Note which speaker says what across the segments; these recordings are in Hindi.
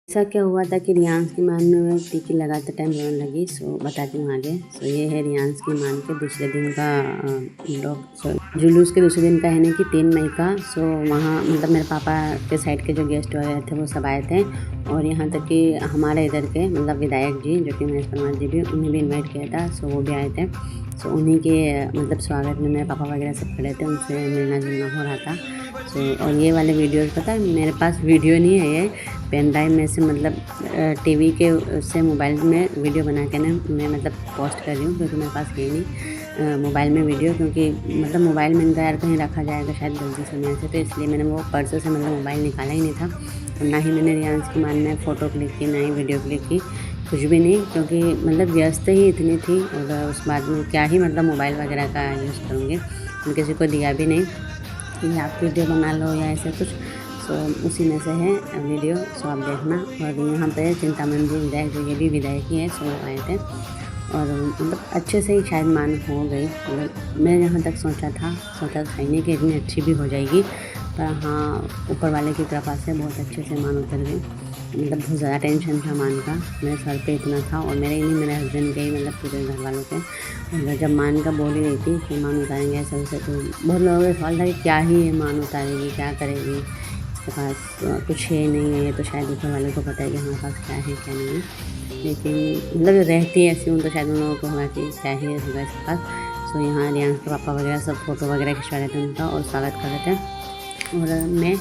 Speaker 1: ऐसा क्या हुआ था कि रियांश की मान में टीकी लगाते टाइम रोने लगी। सो बताती हूँ आगे। सो ये है रियांश की मान के दूसरे दिन का जुलूस के दूसरे दिन का है ना कि 3 मई का। सो वहाँ मतलब मेरे पापा के साइड के जो गेस्ट वगैरह थे वो सब आए थे, और यहाँ तक कि हमारे इधर के मतलब विधायक जी जो कि महेश परमार जी भी, उन्हें भी इन्वाइट किया था। सो वो भी आए थे। सो उन्हीं के मतलब स्वागत में मेरे पापा वगैरह सब खड़े थे, उनसे मिलना जुलना हो रहा था। सो और ये वाले वीडियोस पता है मेरे पास वीडियो नहीं है, ये पेन ड्राइव में से मतलब टीवी के से मोबाइल में वीडियो बना के ना मैं मतलब पोस्ट कर रही हूँ, क्योंकि मेरे पास है नहीं मोबाइल में वीडियो, क्योंकि मतलब मोबाइल में यार कहीं रखा जाएगा शायद गलती से मेरे से, तो इसलिए मैंने वो पर्स से मतलब मोबाइल निकाला ही नहीं था। और ना ही मैंने रियांश की मान में फ़ोटो क्लिक की, ना ही वीडियो क्लिक की, कुछ भी नहीं, क्योंकि मतलब व्यस्त ही इतनी थी। और उस बाद में क्या ही मतलब मोबाइल वगैरह का यूज़ करूँगी, किसी को दिया भी नहीं कि आप वीडियो बना लो या ऐसे कुछ। सो उसी में से है वीडियो, सो आप देखना। और यहाँ पे चिंतामन जी विधायक जो ये भी विधायक ही है, सो आए थे। और मतलब अच्छे से ही शायद मान हो गई, मतलब मैं जहाँ तक सोचा था ही नहीं कि इतनी अच्छी भी हो जाएगी, पर हाँ ऊपर वाले की कृपा से बहुत अच्छे से मान उतर गई। मतलब बहुत ज़्यादा टेंशन था मान का, मेरे सर पे इतना था, और मेरे ही नहीं मेरे हस्बैंड के ही मतलब पूरे घर वालों के। और जब मान का बोल ही रही थी कि मान उतारेंगे ऐसे वैसे, तो बहुत लोगों का सवाल था कि क्या ही ये मान उतारेगी, क्या करेगी, इसके पास कुछ है नहीं है, ये तो शायद ऊपर वाले को पता है कि हमारे पास क्या है क्या नहीं है। लेकिन मतलब रहती है ऐसी हूँ, तो शायद उन लोगों को होगा कि क्या ही होगा इसके पास। सो यहाँ रियांश के पापा वगैरह सब फ़ोटो वगैरह खिंचवा रहे थे उनका, और स्वागत कर रहे थे। और मैं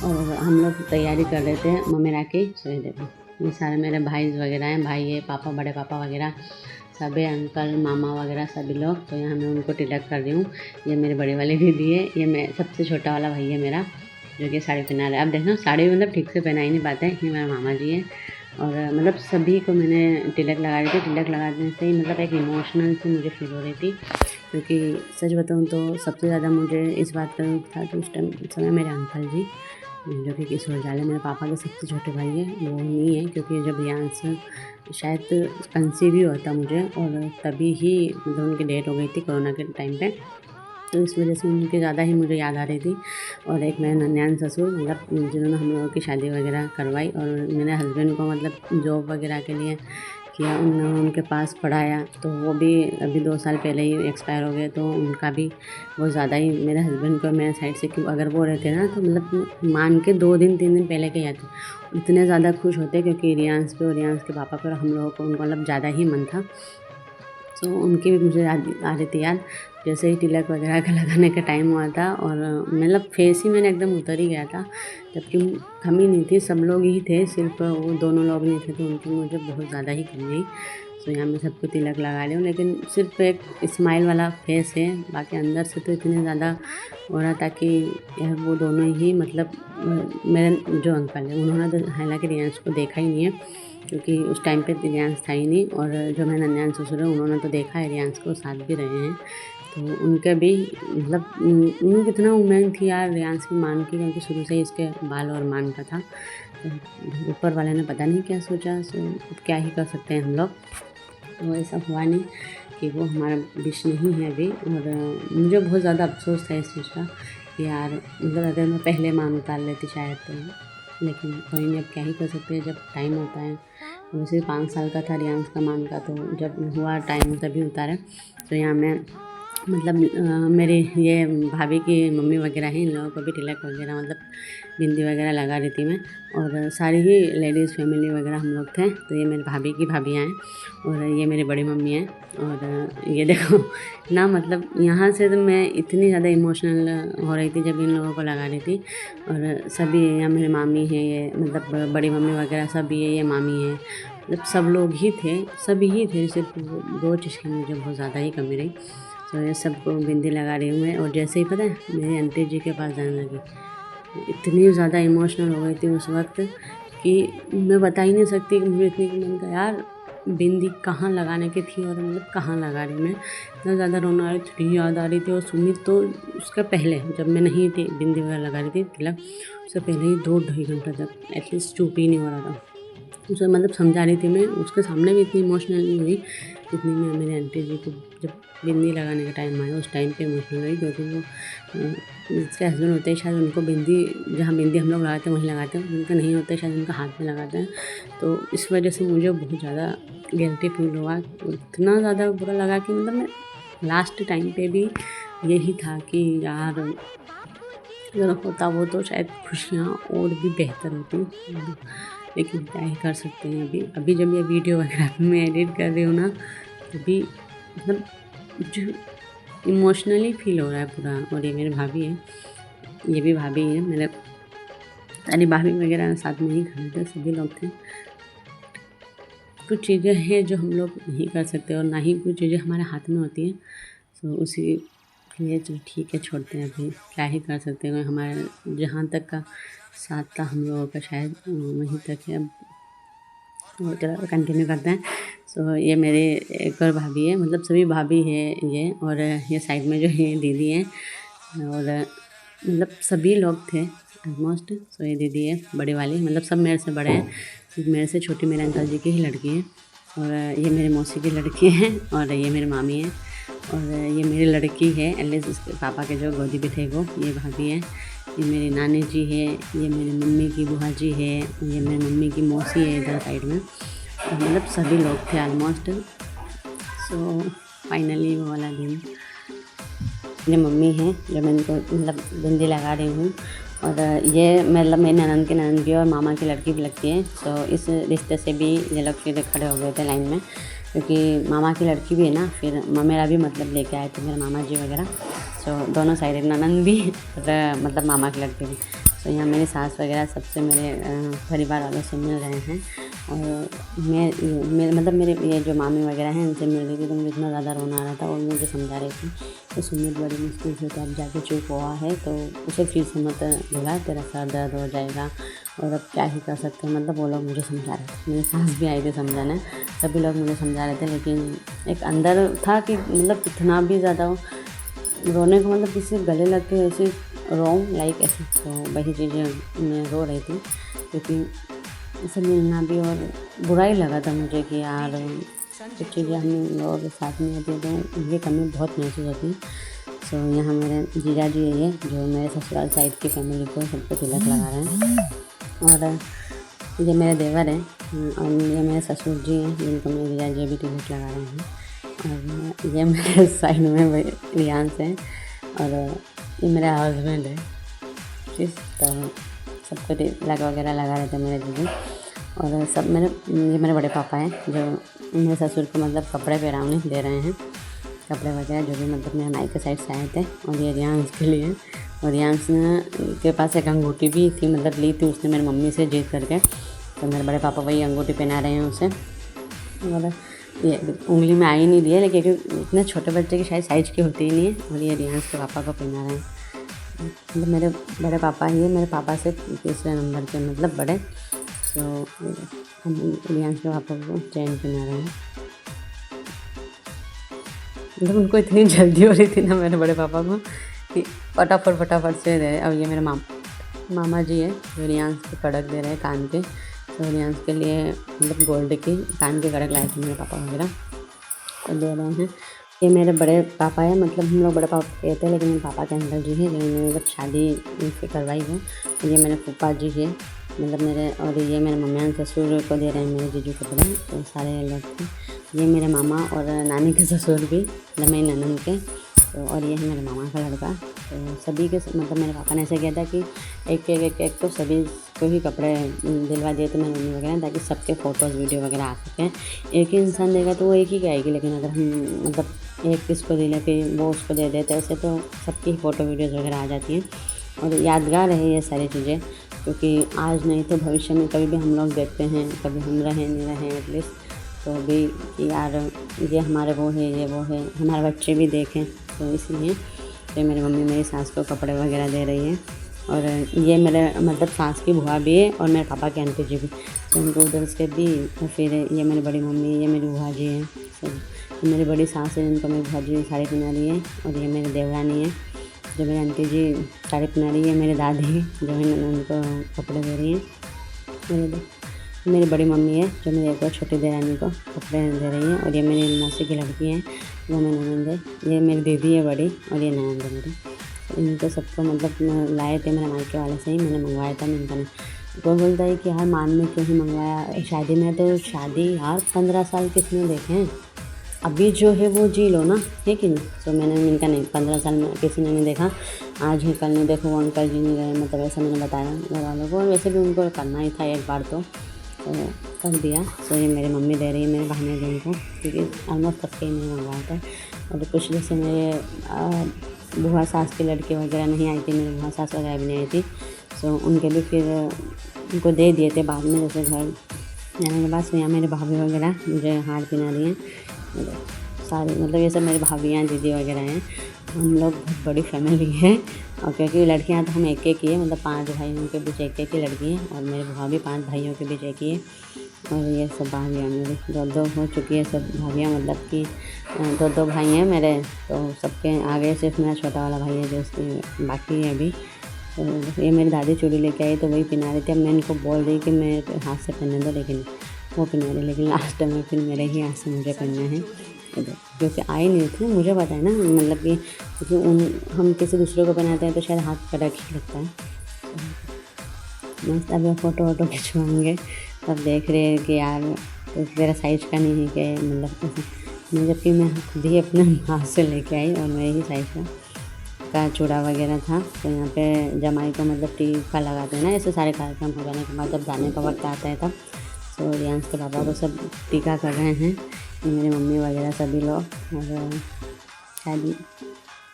Speaker 1: और हम लोग तैयारी कर रहे थे मम्मी की। सो ये देखो ये सारे मेरे भाई वगैरह हैं, भाई है, पापा, बड़े पापा वगैरह सब है, अंकल मामा वगैरह सभी लोग। तो यहाँ मैं उनको तिलक कर रही हूँ। ये मेरे बड़े वाले दीदी है, ये मैं सबसे छोटा वाला भाई है मेरा, जो कि साड़ी पहना रहा है। अब देखना साड़ी मतलब ठीक से पहना ही नहीं पाते हैं, ये मेरा मामा जी है। और मतलब सभी को मैंने तिलक लगा रही थी। तिलक लगाने से ही मतलब एक इमोशनल सी मुझे फील हो रही थी, क्योंकि सच बताऊँ तो सबसे ज़्यादा मुझे इस बात का दुख था कि उस समय मेरे अंकल जी जो कि किशोर जाले मेरे पापा के सबसे छोटे भाई हैं, वो नहीं है, क्योंकि जब रियांश शायद कंसीव ही हुआ था मुझे, और तभी ही मतलब उनकी डेथ हो गई थी कोरोना के टाइम पे। तो इस वजह से उनकी ज़्यादा ही मुझे याद आ रही थी। और एक मेरे नन्यान ससुर मतलब जिन्होंने हम लोगों की शादी वगैरह करवाई, और मेरे हस्बैंड को मतलब जॉब वगैरह के लिए किया, उन्होंने उनके पास पढ़ाया, तो वो भी अभी 2 साल पहले ही एक्सपायर हो गए। तो उनका भी बहुत ज़्यादा ही मेरे हस्बैंड को मेरे साइड से कि अगर वो रहते ना, तो मतलब मान के 2 दिन 3 दिन पहले के ही आते, इतने ज़्यादा खुश होते, क्योंकि रियांश पे और रियांश के पापा पे और हम लोगों को उनको मतलब ज़्यादा ही मन था। तो उनकी भी मुझे याद आ रही थी याद, जैसे ही तिलक वगैरह का लगाने का टाइम हुआ था, और मतलब फेस ही मैंने एकदम उतर ही गया था, जबकि कमी नहीं थी, सब लोग ही थे, सिर्फ वो दोनों लोग नहीं थे, तो उनकी मुझे बहुत ज़्यादा ही कमी आई। तो यहाँ मैं सबको तिलक लगा रही हूँ, लेकिन सिर्फ एक स्माइल वाला फेस है, बाकी अंदर से तो इतने ज़्यादा हो रहा था कि यार वो दोनों ही मतलब मेरे जो अंकल हैं उन्होंने तो हालांकि रियांश को देखा ही नहीं है, क्योंकि उस टाइम पे रियांश था ही नहीं, और जो मेरे नन्यान ससुर हैं उन्होंने तो देखा है रियांश को, साथ भी रहे हैं। तो उनके भी मतलब उन्हें कितना उम्मीद थी यार रियांश की मान की, क्योंकि शुरू से ही इसके बाल और मान का था। तो ऊपर वाले ने पता नहीं क्या सोचा, सो अब क्या ही कर सकते हैं हम लोग। तो ऐसा हुआ नहीं कि वो हमारा विश नहीं है अभी। और मुझे बहुत ज़्यादा अफसोस था इस चीज़ का कि यार मतलब अगर मैं पहले मान उतार लेती शायद, तो लेकिन कोई नहीं, अब क्या ही कर सकते हैं, जब टाइम होता है। वैसे 5 साल का था रियांश का मान का, तो जब हुआ टाइम तभी उतारा। तो यहाँ मैं मतलब मेरे ये भाभी की मम्मी वगैरह हैं, इन लोगों को भी तिलक वगैरह मतलब बिंदी वगैरह लगा रही थी मैं, और सारी ही लेडीज़ फैमिली वगैरह हम लोग थे। तो ये मेरे भाभी की भाभियाँ हैं, और ये मेरी बड़ी मम्मी हैं। और ये देखो ना मतलब यहाँ से तो मैं इतनी ज़्यादा इमोशनल हो रही थी जब इन लोगों को लगा रही थी। और सभी यहाँ मेरे मामी हैं, ये मतलब बड़ी मम्मी वगैरह सभी है, ये मामी है, मतलब सब लोग ही थे, सभी ही थे, सिर्फ 2 चीज़ की मुझे बहुत ज़्यादा ही कमी रही। तो ये सबको बिंदी लगा रही हूँ मैं, और जैसे ही पता है मेरी आंटी जी के पास जाने लगी, इतनी ज़्यादा इमोशनल हो गई थी उस वक्त कि मैं बता ही नहीं सकती कि मुझे इतनी मन का यार बिंदी कहाँ लगाने की थी, और मतलब कहाँ लगा रही मैं, इतना ज़्यादा रोना आ रही थी, याद आ रही थी। और सुमित तो उसका पहले जब मैं नहीं थी बिंदी वगैरह लगा रही थी तिलक, उससे पहले ही 2 ढाई घंटा तक एटलीस्ट चुप ही नहीं हो रहा था। उसे मतलब समझा रही थी मैं, उसके सामने भी इतनी इमोशनल नहीं हुई जितनी मैं मेरे आंटी जी को जब बिंदी लगाने का टाइम आया उस टाइम पे इमोशनल हुई, क्योंकि वो जिसके हस्बैंड होते हैं शायद उनको बिंदी, जहाँ बिंदी हम लोग लगाते हैं वहीं लगाते हैं, उनका नहीं होता है शायद उनका हाथ में लगाते हैं। तो इस वजह से मुझे बहुत ज़्यादा गिल्टी फील हुआ, इतना ज़्यादा बुरा लगा कि मतलब मैं लास्ट टाइम पे भी यही था कि यार अगर होता वो तो शायद खुशियाँ और भी बेहतर होती, लेकिन क्या ही कर सकते हैं। अभी अभी जब ये वीडियो वगैरह मैं एडिट कर रही हूँ ना, तभी मतलब जो इमोशनली फील हो रहा है पूरा। और ये मेरी भाभी है, ये भी भाभी है, मेरे सारी भाभी वगैरह साथ में ही खड़े थे, सभी लोग थे। कुछ चीज़ें हैं जो हम लोग नहीं कर सकते और ना ही कुछ चीज़ें हमारे हाथ में होती हैं, तो उसी लिए चलो ठीक है, छोड़ते हैं, अभी क्या ही कर सकते हैं। हमारे जहाँ तक का साथ था हम लोगों का शायद वहीं तक है, अब और चलो कंटिन्यू करते हैं। सो ये मेरे एक और भाभी है, मतलब सभी भाभी है ये, और ये साइड में जो है दीदी है, और मतलब सभी लोग थे ऑलमोस्ट। सो ये दीदी है बड़े वाली, मतलब सब मेरे से बड़े हैं, सिर्फ मेरे से छोटी मेरे अंकल जी की ही लड़की है, और ये मेरे मौसी की लड़की है, और ये मेरी मामी है, और ये मेरी लड़की है एलिस, उसके पापा के जो गोदी पे थे वो, ये भाभी है, ये मेरी नानी जी है, ये मेरी मम्मी की बुआ जी है, ये मेरी मम्मी की मौसी है इधर साइड में, और मतलब सभी लोग थे ऑलमोस्ट। सो फाइनली वो वाला दिन, मेरी मम्मी है जो मैं इनको मतलब बिंदी लगा रही हूँ, और ये मतलब मेरी ननद की ननद भी और मामा की लड़की भी लगती है। तो इस रिश्ते से भी ये लोग फिर खड़े हो गए थे लाइन में, क्योंकि मामा की लड़की भी है ना, फिर मेरा भी मतलब लेके आए थे मेरे मामा जी वगैरह। सो दोनों साइड, ननद भी और मतलब मामा की लड़की भी। तो यहाँ मेरी सास वगैरह सबसे मेरे परिवार वालों से मिल रहे हैं, और मैं मतलब मेरे ये जो मामी वगैरह हैं उनसे मिल रही थी, तो मुझे इतना ज़्यादा रोना आ रहा था, और मुझे समझा रही थी तो सुमित बड़ी मुश्किल से तो अब जाके चुप हुआ है, तो उसे फिर से मत भुला, तेरा सर दर्द हो जाएगा, और अब क्या ही कर सकते हैं। मतलब वो लोग मुझे समझा रहे थे, मेरी सास भी आई थी समझाने, सभी लोग मुझे समझा रहे थे, लेकिन एक अंदर था कि मतलब इतना भी ज़्यादा रोने को, मतलब किसी गले लग के ऐसे रोऊं लाइक ऐसे, तो वही चीज़ें मैं रो रही थी, क्योंकि इसे मिलना भी और बुरा ही लगा था मुझे कि यार कुछ चीज़ें हम लोगों के साथ में होती हैं तो उनकी कमी बहुत महसूस होती है। सो यहाँ मेरे जीजा जी है, ये जो मेरे ससुराल साइड की फैमिली को सबको तिलक लगा रहे हैं, और ये मेरे देवर हैं, और ये मेरे ससुर जी हैं जिनको मेरे जीजा जी भी तिलक लगा रहे हैं, और ये मेरे साइड में रियांस है, और ये मेरा हस्बैंड है ठीक। तो सबको तिलक वगैरह लगा रहे थे मेरे दीदी, और सब ये मेरे बड़े पापा हैं जो मेरे ससुर को मतलब कपड़े पहनाने दे रहे हैं, कपड़े वगैरह जो भी मतलब मेरे मायके साइड से आए थे, और ये रियांस के लिए, और रियांस के पास एक अंगूठी भी थी, मतलब ली थी उसने मेरी मम्मी से जीत करके, तो मेरे बड़े पापा वही अंगूठी पहना रहे हैं उसे, और ये उंगली में आ ही नहीं रही है, लेकिन इतने छोटे बच्चे की शायद साइज की होती ही नहीं है, और ये रियांस के पापा को पहना रहे हैं, मतलब मेरे बड़े पापा ही है, मेरे पापा से तीसरे नंबर के मतलब बड़े। तो हम रियांस के पापा को चैन पहना रहे हैं, मतलब उनको इतनी जल्दी हो रही थी ना मेरे बड़े पापा को कि फटाफट से दे। अब ये मेरे मामा जी है जो रियांस के कड़क दे रहे हैं कान के, तो रियांस के लिए मतलब गोल्ड की कान के कड़क लाए थे मेरे पापा वगैरह, तो दे रहे हैं। ये मेरे बड़े पापा है, मतलब हम लोग बड़े पापा कहते हैं, लेकिन मेरे पापा के अंकल जी हैं जिन्होंने मतलब शादी इनसे करवाई है। ये मेरे फूफा जी है मतलब मेरे, और ये मेरे मम्मी ससुर को दे रहे हैं मेरे जीजू कपड़े, तो सारे लोग थे। ये मेरे मामा और नानी के ससुर भी, मतलब मेरी ननद के, तो और ये है मेरे मामा का लड़का। तो सभी के मतलब मेरे पापा ने ऐसे किया था कि एक तो सभी को ही कपड़े दिलवा दिए थे मेरी मम्मी वगैरह, ताकि सबके फ़ोटोज़ वीडियो वगैरह आ सकें। एक ही इंसान देगा तो वो एक ही की आएगी, लेकिन अगर हम मतलब एक किसको दिले फिर वो उसको दे देते, ऐसे तो सबकी ही फ़ोटो वीडियोज़ वगैरह आ जाती हैं, और यादगार है ये सारी चीज़ें, क्योंकि आज नहीं तो भविष्य में कभी भी हम लोग देखते हैं, कभी हम रहें नहीं रहें एटलीस्ट, तो भी यार ये हमारे वो है, ये वो है, हमारे बच्चे भी देखें, तो इसलिए तो मेरी मम्मी मेरी सास को कपड़े वगैरह दे रही है, और ये मेरे मतलब सास की बुआ भी है, और मेरे पापा के आंटी जी भी, तो उनको उधर से भी, और फिर ये मेरी बड़ी मम्मी, ये मेरी बुआ जी हैं, तो मेरी बड़ी सास है जिनको मेरी बुआ जी साड़ी पहना रही है, और ये मेरी देवरानी है जो मेरी आंटी जी साड़ी पहना रही है, मेरी दादी जो है उनको कपड़े दे रही हैं। मेरी बड़ी मम्मी है जो मेरी एक और छोटी देरानी को कपड़े दे रही है, और ये मेरी मौसी की लड़की है वो मेरी ननद है, ये मेरी दीदी है बड़ी, और ये ननद है मेरी। इनको सबको मतलब लाए थे मेरे मायके वाले से ही, मैंने मंगवाया था। मैं इनका नहीं, कोई बोलता है कि यार मान में क्यों ही मंगवाया शादी में, तो शादी यार 15 साल किसने देखे हैं, अभी जो है वो जी लो ना, है कि नहीं। तो मैंने इनका नहीं, 15 साल में किसी ने नहीं देखा, आज ही कल नहीं देखो वो अंकल जी नहीं रहे, मतलब ऐसा मैंने बताया घर वालों को, और वैसे भी उनको करना ही था एक बार तो कर दिया। तो ये मेरी मम्मी दे रही है मेरे बहने बहन को, क्योंकि ऑलमोस्ट सबके ही मैंने मंगवाया था। और कुछ जैसे मेरे बुआ सास की लड़की वगैरह नहीं आई थी, मेरी बुआ सास वगैरह भी नहीं आई थी, तो उनके भी फिर उनको दे दिए थे बाद में, जैसे घर जाने के बाद। तो यहाँ मेरे भाभी वगैरह मुझे हार पहना रही हैं सारे, मतलब ये सब मेरी भाभियाँ दीदी वगैरह हैं। हम लोग बहुत बड़ी फैमिली है, और क्योंकि लड़कियाँ तो हम एक एक ही है, मतलब 5 भाइयों के बीच एक एक ही लड़की है, और मेरे भाभी भी 5 भाइयों के बीच एक ही है। और ये सब भाभियाँ मेरी 2-2 हो चुकी है सब भाभियाँ, मतलब कि 2-2 भाई हैं मेरे, तो सबके आगे सिर्फ मेरा छोटा वाला भाई है जो उसकी बाकी है अभी। तो ये मेरी दादी चूड़ी लेके आई तो वही पहना रही थी। अब मैं इनको बोल रही कि मेरे हाथ से पहनने दो, लेकिन वो पहना रही, लेकिन लास्ट में फिर मेरे ही हाथ से मुझे पहनना है, क्योंकि आई नहीं थी। मुझे पता है ना, मतलब कि क्योंकि हम किसी दूसरे को पहनाते हैं तो शायद हाथ पर रख ही लगता है। मस्त अब फ़ोटो वोटो खिंचवाएंगे, तब देख रहे हैं कि यार तो तेरा साइज़ का नहीं है क्या, मतलब मैं जबकि मैं खुद ही अपने हाथ से लेके आई, और मेरे ही साइज़ का चूड़ा वगैरह था। तो यहाँ पे जमाई को मतलब टीका लगाते हैं ना, ऐसे सारे कार्यक्रम हो जाने के बाद जब जाने का वक्त आता है तब। तो रियांश के पापा को सब टीका कर रहे हैं, मेरी मम्मी वगैरह सभी लोग, और शादी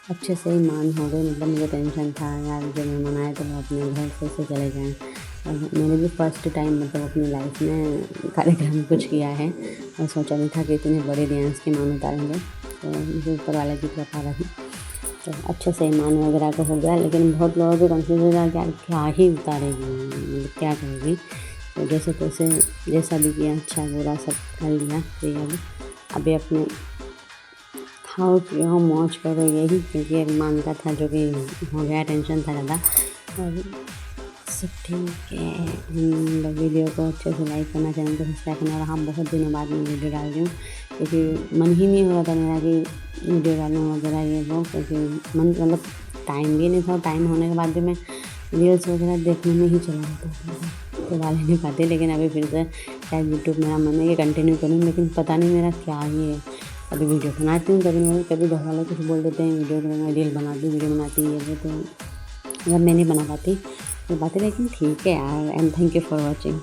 Speaker 1: अच्छे से ही मान हो गई। मतलब मुझे टेंशन था यार जब मेहमान आए तो वो अपने घर से चले जाएँ, और मैंने भी फर्स्ट टाइम मतलब अपनी लाइफ में कार्यक्रम कुछ किया है, और सोचा नहीं था कि इतने बड़े रियांश की मान उतारेंगे, तो मुझे ऊपर वाले की कृपा रही। तो अच्छे से ईमान वगैरह का हो गया, लेकिन बहुत लोगों को कन्फ्यूजन था कि क्या ही उतारेगी, मतलब क्या करेगी। तो जैसे तैसे जैसा भी किया, अच्छा बुरा सब कर लिया। तो अभी अपने खाओ पियो मौज करो यही, क्योंकि एक मान का था जो कि हो गया, टेंशन था ज़्यादा। और सब ठीक है, हम लोग वीडियो को अच्छे से लाइक करना, चैनल को सब्सक्राइब करना। और हम बहुत दिनों बाद में वीडियो डाल रही हूँ, क्योंकि मन ही नहीं हो रहा था मेरा कि वीडियो डालूँ वगैरह ये वो, क्योंकि मन मतलब टाइम भी नहीं था, टाइम होने के बाद भी मैं रील्स वगैरह देखने में ही चला जाता था, तो डाल ही नहीं पाते। लेकिन अभी फिर से शायद यूट्यूब मेरा मन है कि कंटिन्यू करूँ, लेकिन पता नहीं मेरा क्या ही है। कभी वीडियो बनाती हूँ, कभी घर वाले कुछ बोल देते हैं वीडियो रील बना दूँ, वीडियो बनाती है वो, तो मतलब मैं नहीं बना पाती ये बातें। लेकिन ठीक है यार, and thank you for watching.